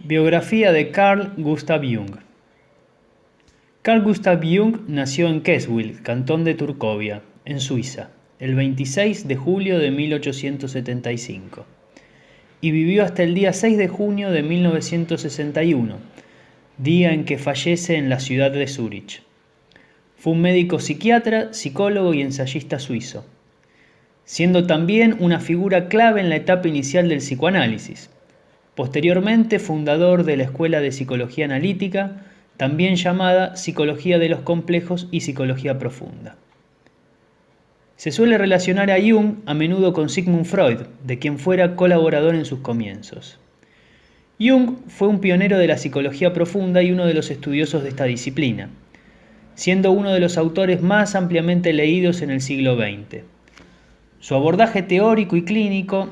Biografía de Carl Gustav Jung. Carl Gustav Jung nació en Keswick, cantón de Turcovia, en Suiza, el 26 de julio de 1875, y vivió hasta el día 6 de junio de 1961, día en que fallece en la ciudad de Zúrich. Fue un médico psiquiatra, psicólogo y ensayista suizo, siendo también una figura clave en la etapa inicial del psicoanálisis. Posteriormente, fundador de la Escuela de Psicología Analítica, también llamada Psicología de los Complejos y Psicología Profunda. Se suele relacionar a Jung a menudo con Sigmund Freud, de quien fuera colaborador en sus comienzos. Jung fue un pionero de la psicología profunda y uno de los estudiosos de esta disciplina, siendo uno de los autores más ampliamente leídos en el siglo XX. Su abordaje teórico y clínico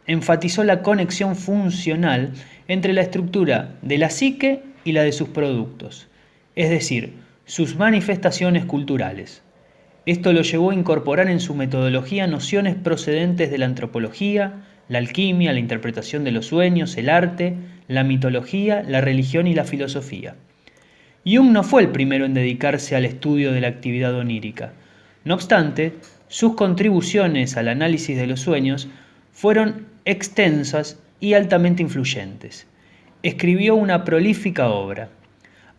enfatizó la conexión funcional entre la estructura de la psique y la de sus productos, es decir, sus manifestaciones culturales. Esto lo llevó a incorporar en su metodología nociones procedentes de la antropología, la alquimia, la interpretación de los sueños, el arte, la mitología, la religión y la filosofía. Jung no fue el primero en dedicarse al estudio de la actividad onírica. No obstante, sus contribuciones al análisis de los sueños fueron extensas y altamente influyentes. Escribió una prolífica obra,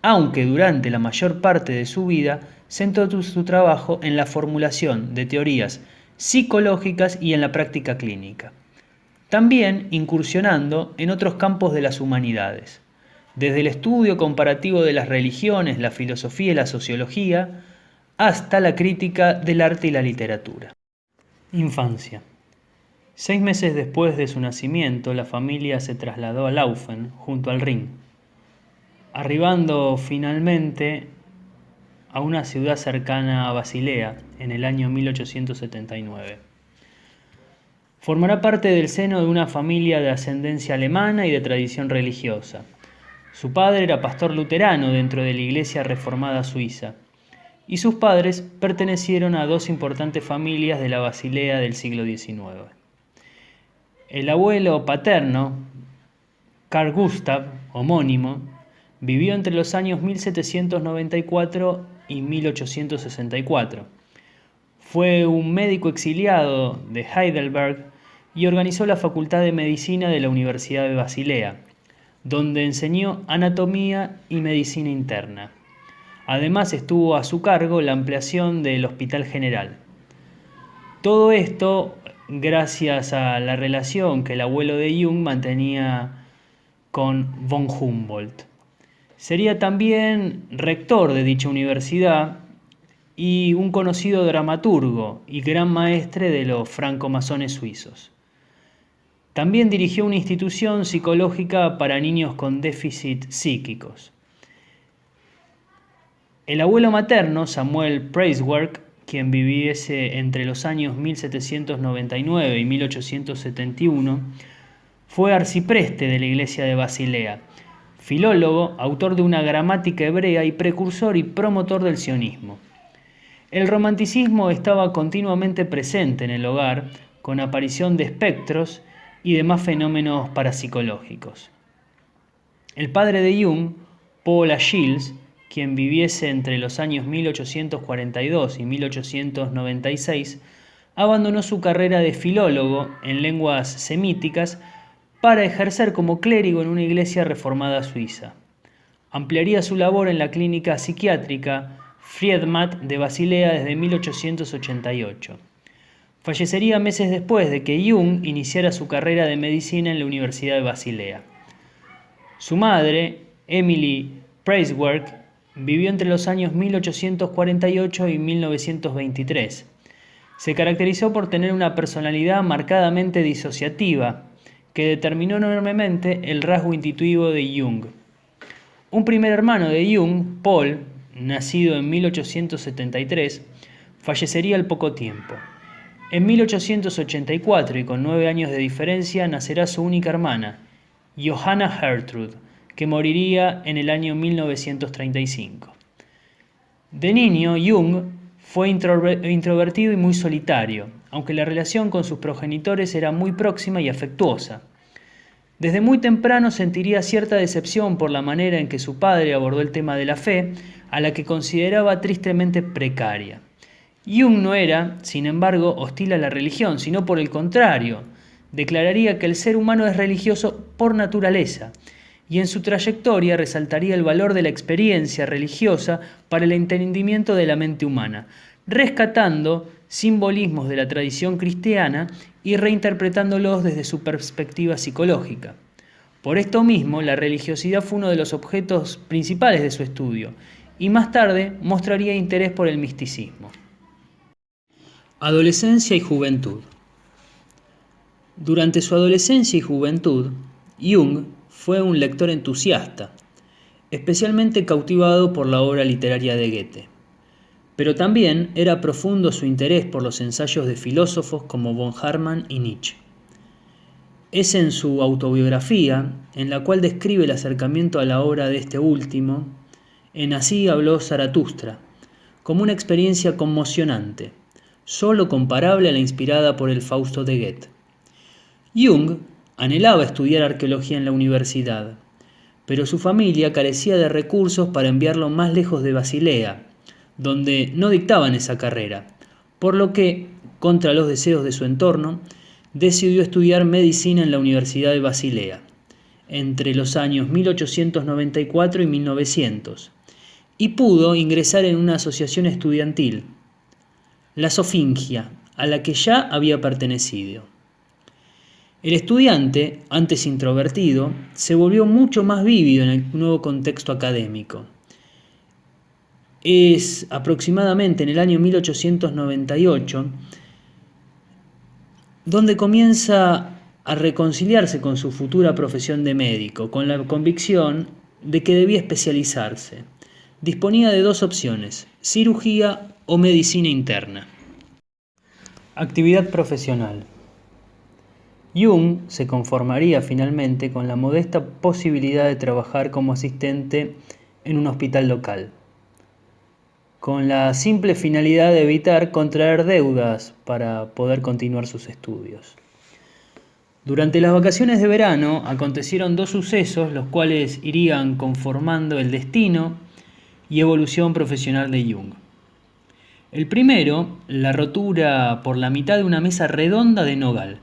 aunque durante la mayor parte de su vida centró su trabajo en la formulación de teorías psicológicas y en la práctica clínica, también incursionando en otros campos de las humanidades, desde el estudio comparativo de las religiones, la filosofía y la sociología, hasta la crítica del arte y la literatura. Infancia. 6 meses después de su nacimiento, la familia se trasladó a Laufen, junto al Rin, arribando finalmente a una ciudad cercana a Basilea en el año 1879. Formará parte del seno de una familia de ascendencia alemana y de tradición religiosa. Su padre era pastor luterano dentro de la Iglesia Reformada Suiza, y sus padres pertenecieron a 2 importantes familias de la Basilea del siglo XIX. El abuelo paterno, Carl Gustav, homónimo, vivió entre los años 1794 y 1864. Fue un médico exiliado de Heidelberg y organizó la Facultad de Medicina de la Universidad de Basilea, donde enseñó anatomía y medicina interna. Además, estuvo a su cargo la ampliación del Hospital General. Todo esto gracias a la relación que el abuelo de Jung mantenía con von Humboldt. Sería también rector de dicha universidad y un conocido dramaturgo y gran maestre de los francomasones suizos. También dirigió una institución psicológica para niños con déficit psíquicos. El abuelo materno, Samuel Preiswerk, quien viviese entre los años 1799 y 1871, fue arcipreste de la iglesia de Basilea, filólogo, autor de una gramática hebrea y precursor y promotor del sionismo. El romanticismo estaba continuamente presente en el hogar, con aparición de espectros y demás fenómenos parapsicológicos. El padre de Jung, Paul Achilles, quien viviese entre los años 1842 y 1896, abandonó su carrera de filólogo en lenguas semíticas para ejercer como clérigo en una iglesia reformada suiza. Ampliaría su labor en la clínica psiquiátrica Friedmat de Basilea desde 1888. Fallecería meses después de que Jung iniciara su carrera de medicina en la Universidad de Basilea. Su madre, Emily Preiswerk, vivió entre los años 1848 y 1923. Se caracterizó por tener una personalidad marcadamente disociativa, que determinó enormemente el rasgo intuitivo de Jung. Un primer hermano de Jung, Paul, nacido en 1873, fallecería al poco tiempo. En 1884, y con 9 años de diferencia, nacerá su única hermana, Johanna Gertrude, que moriría en el año 1935. De niño, Jung fue introvertido y muy solitario, aunque la relación con sus progenitores era muy próxima y afectuosa. Desde muy temprano sentiría cierta decepción por la manera en que su padre abordó el tema de la fe, a la que consideraba tristemente precaria. Jung no era, sin embargo, hostil a la religión, sino por el contrario, declararía que el ser humano es religioso por naturaleza, y en su trayectoria resaltaría el valor de la experiencia religiosa para el entendimiento de la mente humana, rescatando simbolismos de la tradición cristiana y reinterpretándolos desde su perspectiva psicológica. Por esto mismo, la religiosidad fue uno de los objetos principales de su estudio, y más tarde mostraría interés por el misticismo. Adolescencia y juventud. Durante su adolescencia y juventud, Jung fue un lector entusiasta, especialmente cautivado por la obra literaria de Goethe. Pero también era profundo su interés por los ensayos de filósofos como von Hamann y Nietzsche. Es en su autobiografía, en la cual describe el acercamiento a la obra de este último, en Así habló Zaratustra, como una experiencia conmocionante, solo comparable a la inspirada por el Fausto de Goethe. Jung anhelaba estudiar arqueología en la universidad, pero su familia carecía de recursos para enviarlo más lejos de Basilea, donde no dictaban esa carrera, por lo que, contra los deseos de su entorno, decidió estudiar medicina en la Universidad de Basilea, entre los años 1894 y 1900, y pudo ingresar en una asociación estudiantil, la Sofingia, a la que ya había pertenecido. El estudiante, antes introvertido, se volvió mucho más vívido en el nuevo contexto académico. Es aproximadamente en el año 1898 donde comienza a reconciliarse con su futura profesión de médico, con la convicción de que debía especializarse. Disponía de dos opciones: cirugía o medicina interna. Actividad profesional. Jung se conformaría finalmente con la modesta posibilidad de trabajar como asistente en un hospital local, con la simple finalidad de evitar contraer deudas para poder continuar sus estudios. Durante las vacaciones de verano acontecieron dos sucesos los cuales irían conformando el destino y evolución profesional de Jung. El primero, la rotura por la mitad de una mesa redonda de nogal,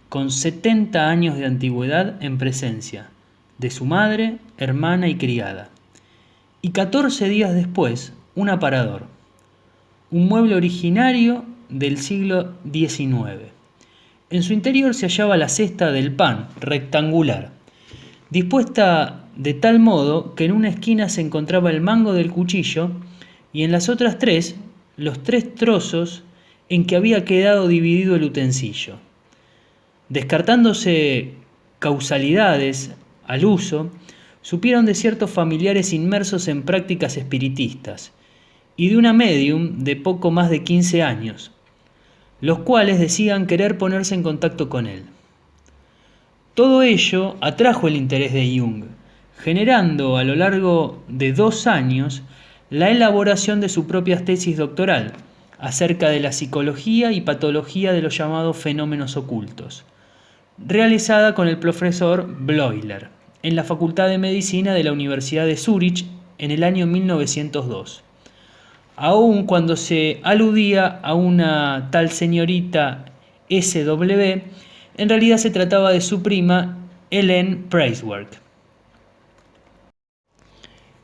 con 70 años de antigüedad en presencia de su madre, hermana y criada. Y 14 días después, un aparador, un mueble originario del siglo XIX. En su interior se hallaba la cesta del pan, rectangular, dispuesta de tal modo que en una esquina se encontraba el mango del cuchillo y en las otras tres, los 3 trozos en que había quedado dividido el utensilio. Descartándose causalidades al uso, supieron de ciertos familiares inmersos en prácticas espiritistas y de una médium de poco más de 15 años, los cuales decían querer ponerse en contacto con él. Todo ello atrajo el interés de Jung, generando a lo largo de 2 años la elaboración de su propia tesis doctoral acerca de la psicología y patología de los llamados fenómenos ocultos, realizada con el profesor Bleuler en la Facultad de Medicina de la Universidad de Zúrich en el año 1902. Aun cuando se aludía a una tal señorita S.W., en realidad se trataba de su prima Helene Preiswerk.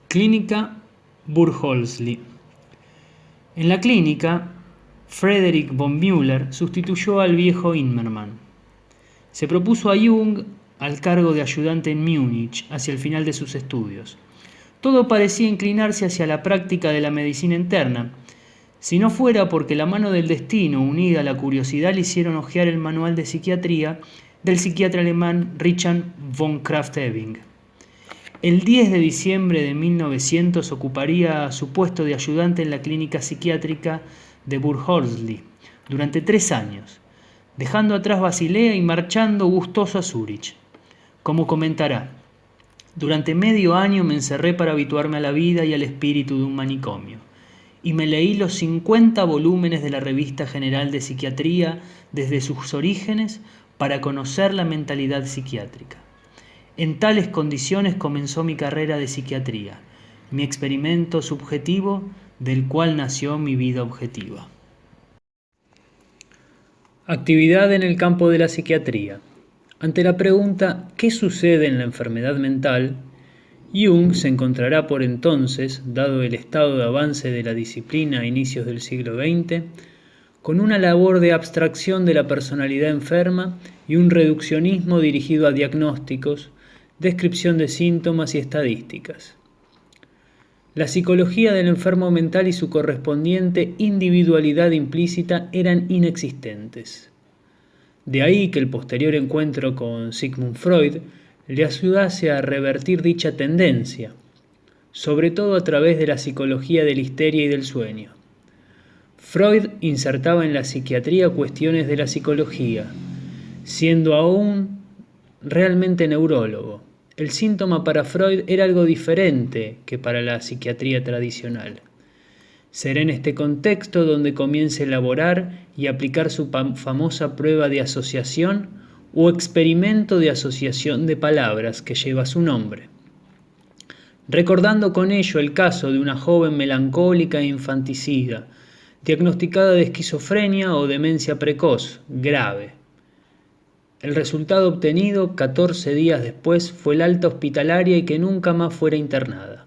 Clínica Burgholzli. En la clínica, Friedrich von Müller sustituyó al viejo Immermann. Se propuso a Jung al cargo de ayudante en Múnich hacia el final de sus estudios. Todo parecía inclinarse hacia la práctica de la medicina interna, si no fuera porque la mano del destino unida a la curiosidad le hicieron hojear el manual de psiquiatría del psiquiatra alemán Richard von Krafft-Ebing. El 10 de diciembre de 1900 ocuparía su puesto de ayudante en la clínica psiquiátrica de Burgholzli durante 3 años, dejando atrás Basilea y marchando gustoso a Zúrich. Como comentará: durante medio año me encerré para habituarme a la vida y al espíritu de un manicomio, y me leí los 50 volúmenes de la Revista General de Psiquiatría desde sus orígenes para conocer la mentalidad psiquiátrica. En tales condiciones comenzó mi carrera de psiquiatría, mi experimento subjetivo del cual nació mi vida objetiva. Actividad en el campo de la psiquiatría. Ante la pregunta ¿qué sucede en la enfermedad mental?, Jung se encontrará por entonces, dado el estado de avance de la disciplina a inicios del siglo XX, con una labor de abstracción de la personalidad enferma y un reduccionismo dirigido a diagnósticos, descripción de síntomas y estadísticas. La psicología del enfermo mental y su correspondiente individualidad implícita eran inexistentes. De ahí que el posterior encuentro con Sigmund Freud le ayudase a revertir dicha tendencia, sobre todo a través de la psicología de la histeria y del sueño. Freud insertaba en la psiquiatría cuestiones de la psicología, siendo aún realmente neurólogo. El síntoma para Freud era algo diferente que para la psiquiatría tradicional. Será en este contexto donde comienza a elaborar y aplicar su famosa prueba de asociación o experimento de asociación de palabras que lleva su nombre, recordando con ello el caso de una joven melancólica e infanticida, diagnosticada de esquizofrenia o demencia precoz, grave. El resultado obtenido 14 días después fue el alta hospitalaria y que nunca más fuera internada.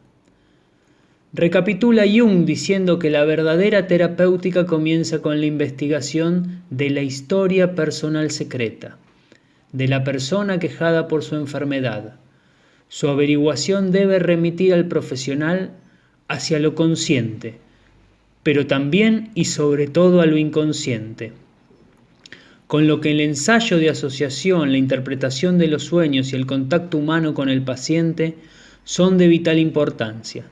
Recapitula Jung diciendo que la verdadera terapéutica comienza con la investigación de la historia personal secreta, de la persona quejada por su enfermedad. Su averiguación debe remitir al profesional hacia lo consciente, pero también y sobre todo a lo inconsciente. Con lo que el ensayo de asociación, la interpretación de los sueños y el contacto humano con el paciente son de vital importancia.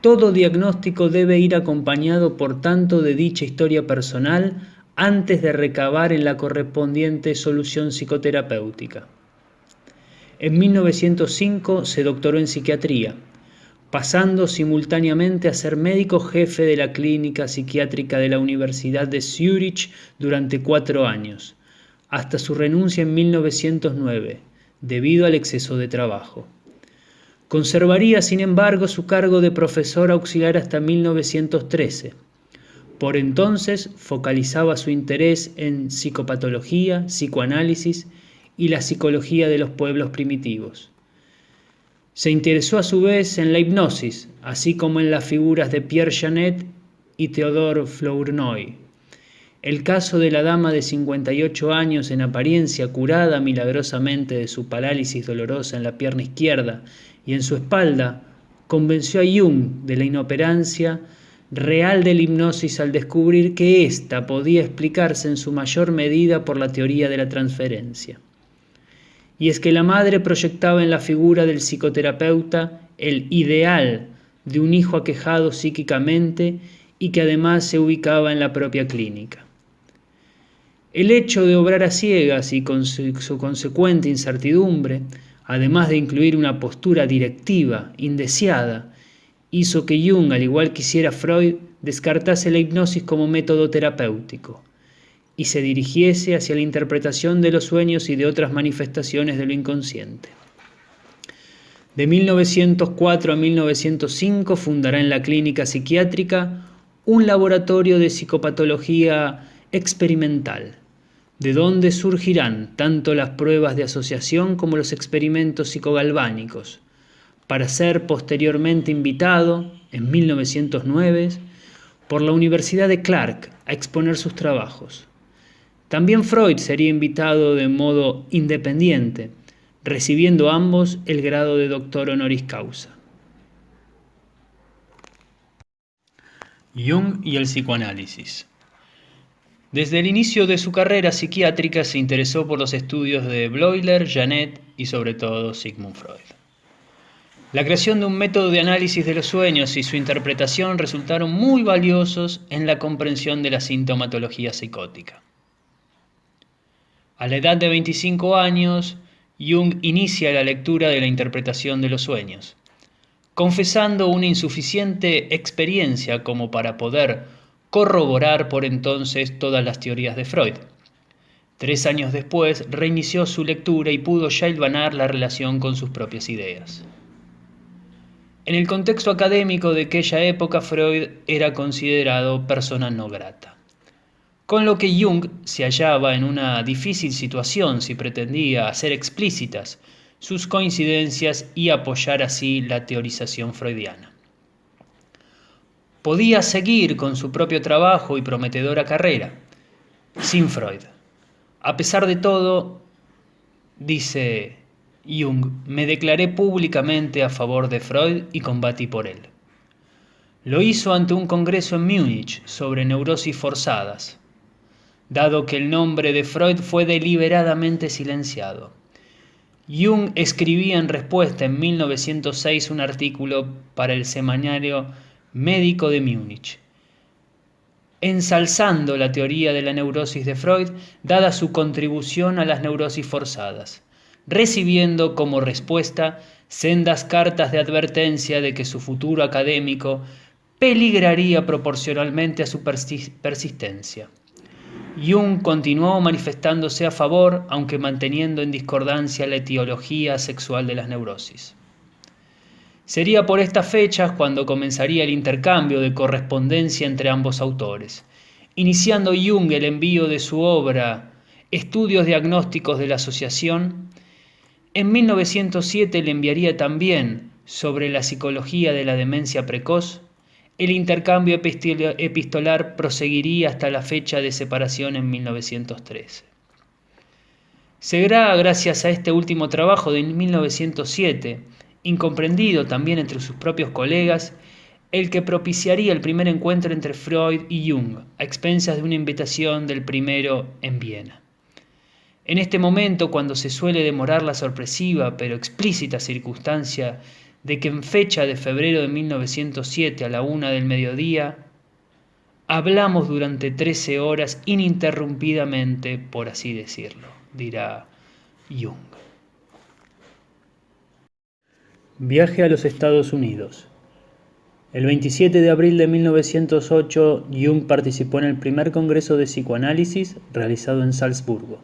Todo diagnóstico debe ir acompañado, por tanto, de dicha historia personal antes de recabar en la correspondiente solución psicoterapéutica. En 1905 se doctoró en psiquiatría, pasando simultáneamente a ser médico jefe de la clínica psiquiátrica de la Universidad de Zúrich durante 4 años, hasta su renuncia en 1909, debido al exceso de trabajo. Conservaría, sin embargo, su cargo de profesor auxiliar hasta 1913. Por entonces focalizaba su interés en psicopatología, psicoanálisis y la psicología de los pueblos primitivos. Se interesó a su vez en la hipnosis, así como en las figuras de Pierre Janet y Theodore Flournoy. El caso de la dama de 58 años en apariencia curada milagrosamente de su parálisis dolorosa en la pierna izquierda y en su espalda convenció a Jung de la inoperancia real de la hipnosis al descubrir que ésta podía explicarse en su mayor medida por la teoría de la transferencia. Y es que la madre proyectaba en la figura del psicoterapeuta el ideal de un hijo aquejado psíquicamente y que además se ubicaba en la propia clínica. El hecho de obrar a ciegas y con su consecuente incertidumbre, además de incluir una postura directiva, indeseada, hizo que Jung, al igual que hiciera Freud, descartase la hipnosis como método terapéutico y se dirigiese hacia la interpretación de los sueños y de otras manifestaciones de lo inconsciente. De 1904 a 1905 fundará en la clínica psiquiátrica un laboratorio de psicopatología experimental, de donde surgirán tanto las pruebas de asociación como los experimentos psicogalvánicos, para ser posteriormente invitado, en 1909, por la Universidad de Clark a exponer sus trabajos. También Freud sería invitado de modo independiente, recibiendo ambos el grado de doctor honoris causa. Jung y el psicoanálisis. Desde el inicio de su carrera psiquiátrica se interesó por los estudios de Bleuler, Janet y sobre todo Sigmund Freud. La creación de un método de análisis de los sueños y su interpretación resultaron muy valiosos en la comprensión de la sintomatología psicótica. A la edad de 25 años, Jung inicia la lectura de la interpretación de los sueños, confesando una insuficiente experiencia como para poder corroborar por entonces todas las teorías de Freud. 3 años después, reinició su lectura y pudo ya hilvanar la relación con sus propias ideas. En el contexto académico de aquella época, Freud era considerado persona no grata, con lo que Jung se hallaba en una difícil situación si pretendía hacer explícitas sus coincidencias y apoyar así la teorización freudiana. Podía seguir con su propio trabajo y prometedora carrera, sin Freud. A pesar de todo, dice Jung, me declaré públicamente a favor de Freud y combatí por él. Lo hizo ante un congreso en Múnich sobre neurosis forzadas, dado que el nombre de Freud fue deliberadamente silenciado. Jung escribía en respuesta en 1906 un artículo para el semanario médico de Múnich, ensalzando la teoría de la neurosis de Freud, dada su contribución a las neurosis forzadas, recibiendo como respuesta sendas cartas de advertencia de que su futuro académico peligraría proporcionalmente a su persistencia. Jung continuó manifestándose a favor, aunque manteniendo en discordancia la etiología sexual de las neurosis. Sería por estas fechas cuando comenzaría el intercambio de correspondencia entre ambos autores, iniciando Jung el envío de su obra Estudios diagnósticos de la asociación. En 1907 le enviaría también sobre la psicología de la demencia precoz. El intercambio epistolar proseguiría hasta la fecha de separación en 1913. Será gracias a este último trabajo de 1907, incomprendido también entre sus propios colegas, el que propiciaría el primer encuentro entre Freud y Jung, a expensas de una invitación del primero en Viena. En este momento, cuando se suele demorar la sorpresiva pero explícita circunstancia de que en fecha de febrero de 1907 a la 1 del mediodía, hablamos durante 13 horas ininterrumpidamente, por así decirlo, dirá Jung. Viaje a los Estados Unidos. El 27 de abril de 1908, Jung participó en el primer Congreso de Psicoanálisis realizado en Salzburgo,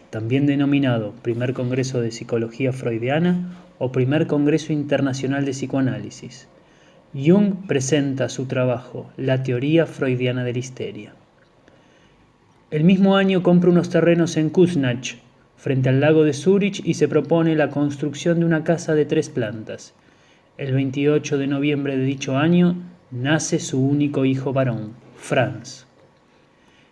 también denominado Primer Congreso de Psicología Freudiana o Primer Congreso Internacional de Psicoanálisis. Jung presenta su trabajo La teoría freudiana de la histeria. El mismo año compra unos terrenos en Kuznach, frente al lago de Zúrich, y se propone la construcción de una casa de 3 plantas. El 28 de noviembre de dicho año nace su único hijo varón, Franz.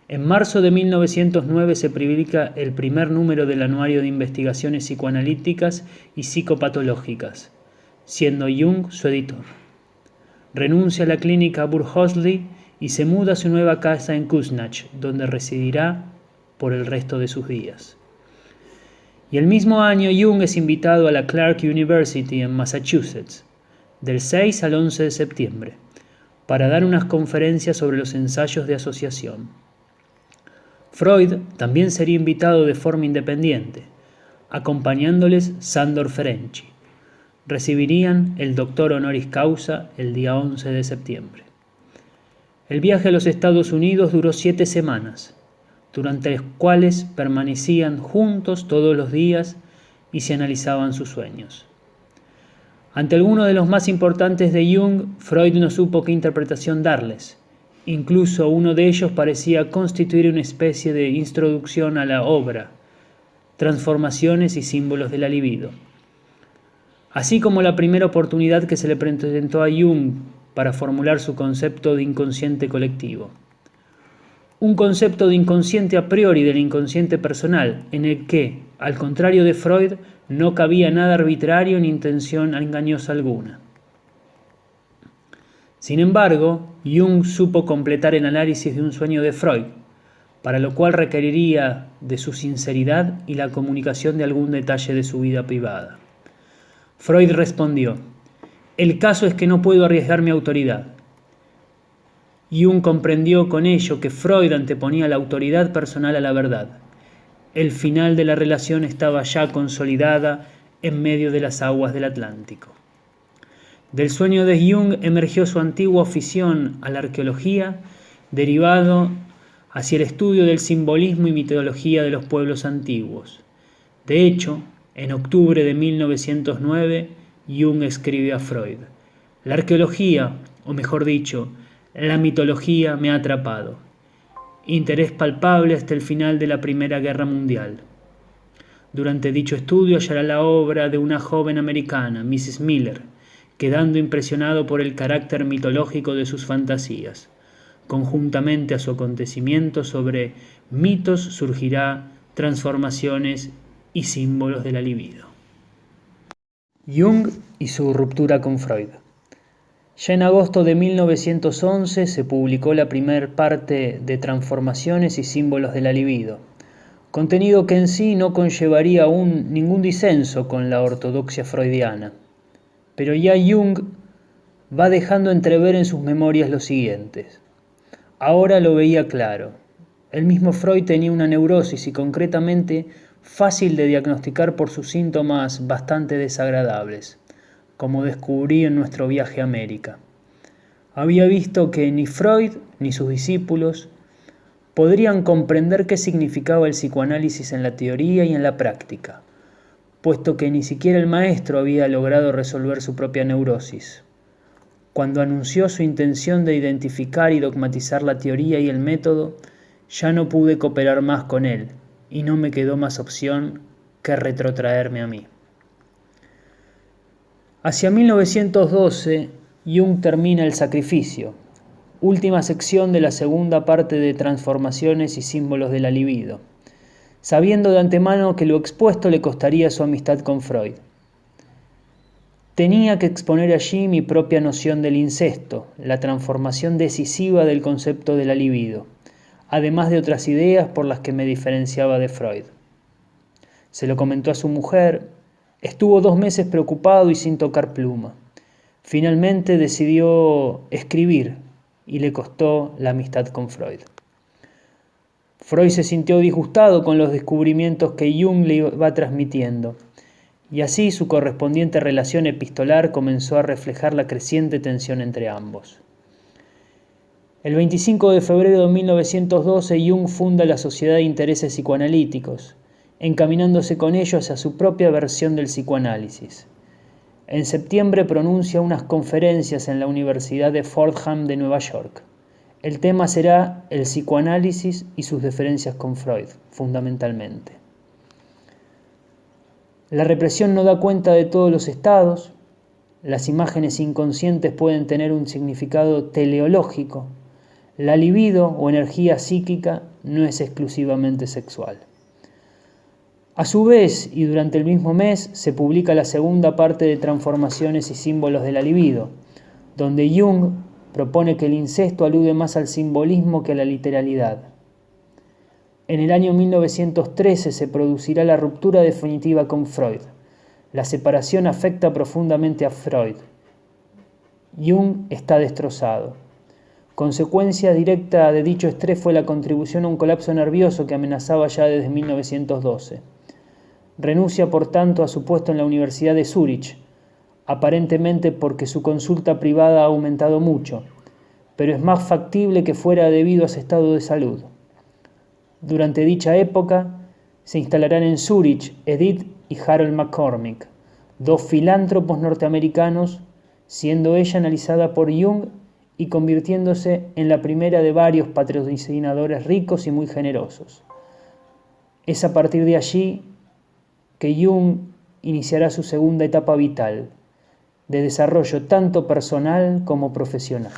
En marzo de 1909 se publica el primer número del Anuario de Investigaciones Psicoanalíticas y Psicopatológicas, siendo Jung su editor. Renuncia a la clínica Burghösli y se muda a su nueva casa en Kuznach, donde residirá por el resto de sus días. Y el mismo año Jung es invitado a la Clark University en Massachusetts, del 6 al 11 de septiembre, para dar unas conferencias sobre los ensayos de asociación. Freud también sería invitado de forma independiente, acompañándoles Sándor Ferenczi. Recibirían el doctor honoris causa el día 11 de septiembre. El viaje a los Estados Unidos duró 7 semanas, durante las cuales permanecían juntos todos los días y se analizaban sus sueños. Ante algunos de los más importantes de Jung, Freud no supo qué interpretación darles. Incluso uno de ellos parecía constituir una especie de introducción a la obra, Transformaciones y símbolos de la libido. Así como la primera oportunidad que se le presentó a Jung para formular su concepto de inconsciente colectivo. Un concepto de inconsciente a priori del inconsciente personal, en el que, al contrario de Freud, no cabía nada arbitrario ni intención engañosa alguna. Sin embargo, Jung supo completar el análisis de un sueño de Freud, para lo cual requeriría de su sinceridad y la comunicación de algún detalle de su vida privada. Freud respondió: «El caso es que no puedo arriesgar mi autoridad». Jung comprendió con ello que Freud anteponía la autoridad personal a la verdad. El final de la relación estaba ya consolidada en medio de las aguas del Atlántico. Del sueño de Jung emergió su antigua afición a la arqueología, derivado hacia el estudio del simbolismo y mitología de los pueblos antiguos. De hecho, en octubre de 1909, Jung escribió a Freud: «La arqueología, o mejor dicho, la mitología me ha atrapado. Interés palpable hasta el final de la Primera Guerra Mundial. Durante dicho estudio hallará la obra de una joven americana, Mrs. Miller, quedando impresionado por el carácter mitológico de sus fantasías. Conjuntamente a su acontecimiento sobre mitos surgirá transformaciones y símbolos de la libido». Jung y su ruptura con Freud. Ya en agosto de 1911 se publicó la primera parte de Transformaciones y símbolos de la libido, contenido que en sí no conllevaría aún ningún disenso con la ortodoxia freudiana. Pero ya Jung va dejando entrever en sus memorias lo siguientes. Ahora lo veía claro. El mismo Freud tenía una neurosis y concretamente fácil de diagnosticar por sus síntomas bastante desagradables, como descubrí en nuestro viaje a América. Había visto que ni Freud ni sus discípulos podrían comprender qué significaba el psicoanálisis en la teoría y en la práctica, puesto que ni siquiera el maestro había logrado resolver su propia neurosis. Cuando anunció su intención de identificar y dogmatizar la teoría y el método, ya no pude cooperar más con él y no me quedó más opción que retrotraerme a mí. Hacia 1912, Jung termina El sacrificio, última sección de la segunda parte de Transformaciones y símbolos de la libido, sabiendo de antemano que lo expuesto le costaría su amistad con Freud. Tenía que exponer allí mi propia noción del incesto, la transformación decisiva del concepto de la libido, además de otras ideas por las que me diferenciaba de Freud. Se lo comentó a su mujer, estuvo 2 meses preocupado y sin tocar pluma. Finalmente decidió escribir y le costó la amistad con Freud. Freud se sintió disgustado con los descubrimientos que Jung le iba transmitiendo, y así su correspondiente relación epistolar comenzó a reflejar la creciente tensión entre ambos. El 25 de febrero de 1912, Jung funda la Sociedad de Intereses Psicoanalíticos, encaminándose con ello hacia su propia versión del psicoanálisis. En septiembre pronuncia unas conferencias en la Universidad de Fordham de Nueva York. El tema será el psicoanálisis y sus diferencias con Freud, fundamentalmente. La represión no da cuenta de todos los estados. Las imágenes inconscientes pueden tener un significado teleológico. La libido o energía psíquica no es exclusivamente sexual. A su vez, y durante el mismo mes, se publica la segunda parte de Transformaciones y símbolos de la libido, donde Jung propone que el incesto alude más al simbolismo que a la literalidad. En el año 1913 se producirá la ruptura definitiva con Freud. La separación afecta profundamente a Freud. Jung está destrozado. Consecuencia directa de dicho estrés fue la contribución a un colapso nervioso que amenazaba ya desde 1912. Renuncia, por tanto, a su puesto en la Universidad de Zúrich, aparentemente porque su consulta privada ha aumentado mucho, pero es más factible que fuera debido a su estado de salud. Durante dicha época se instalarán en Zúrich Edith y Harold McCormick, 2 filántropos norteamericanos, siendo ella analizada por Jung y convirtiéndose en la primera de varios patrocinadores ricos y muy generosos. Es a partir de allí que Jung iniciará su segunda etapa vital, de desarrollo tanto personal como profesional.